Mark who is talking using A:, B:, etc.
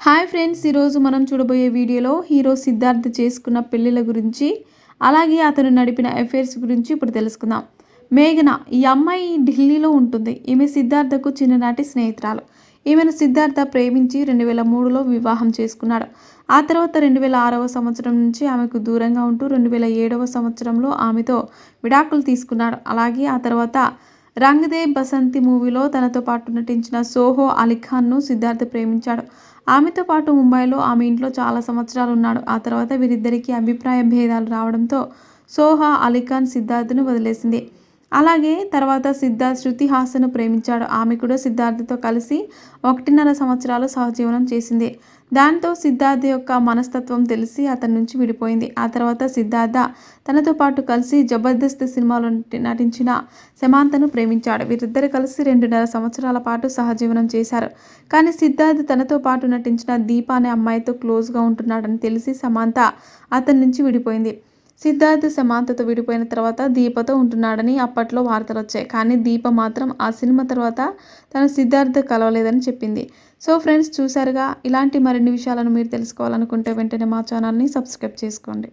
A: Hi friends, ఈరోజు మనం చూడబోయే వీడియోలో హీరో సిద్ధార్థ్ చేసుకున్న పెళ్ళిళ్ళ గురించి, అలాగే అతను నడిపిన అఫైర్స్ గురించి ఇప్పుడు తెలుసుకుందాం. మేఘన ఈ అమ్మాయి ఢిల్లీలో ఉంటుంది. ఈమె సిద్ధార్థకు చిన్ననాటి స్నేహితురాలు. ఈమెను సిద్ధార్థ ప్రేమించి 2003లో వివాహం చేసుకున్నాడు. ఆ తర్వాత 2006వ సంవత్సరం నుంచి ఆమెకు దూరంగా ఉంటూ 2007వ సంవత్సరంలో ఆమెతో విడాకులు తీసుకున్నాడు. అలాగే ఆ తర్వాత రంగ్ దే బసంతి మూవీలో తనతో పాటు నటించిన సోహో అలీఖాన్ను సిద్ధార్థ్ ప్రేమించాడు. ఆమెతో పాటు ముంబైలో ఆమె ఇంట్లో చాలా సంవత్సరాలు ఉన్నాడు. ఆ తర్వాత వీరిద్దరికీ అభిప్రాయ భేదాలు రావడంతో సోహా అలీఖాన్ సిద్ధార్థ్ను వదిలేసింది. అలాగే తర్వాత సిద్ధార్థ్ శృతి హాసన్ను ప్రేమించాడు. ఆమె కూడా సిద్ధార్థ్తో కలిసి 1.5 సంవత్సరాలు సహజీవనం చేసింది. దాంతో సిద్ధార్థ్ యొక్క మనస్తత్వం తెలిసి అతని నుంచి విడిపోయింది. ఆ తర్వాత సిద్ధార్థ తనతో పాటు కలిసి జబర్దస్త్ సినిమాలో నటించిన సమాంతను ప్రేమించాడు. వీరిద్దరు కలిసి 2.5 సంవత్సరాల పాటు సహజీవనం చేశారు. కానీ సిద్ధార్థ్ తనతో పాటు నటించిన దీప అనే అమ్మాయితో క్లోజ్గా ఉంటున్నాడని తెలిసి సమాంత అతని నుంచి విడిపోయింది. సిద్ధార్థ్ సమాంతతో విడిపోయిన తర్వాత దీపతో ఉంటున్నాడని అప్పట్లో వార్తలు వచ్చాయి. కానీ దీప మాత్రం ఆ సినిమా తర్వాత తను సిద్ధార్థ్ కలవలేదని చెప్పింది. సో ఫ్రెండ్స్, చూసారుగా. ఇలాంటి మరిన్ని విషయాలను మీరు తెలుసుకోవాలనుకుంటే వెంటనే మా ఛానల్ని సబ్స్క్రైబ్ చేసుకోండి.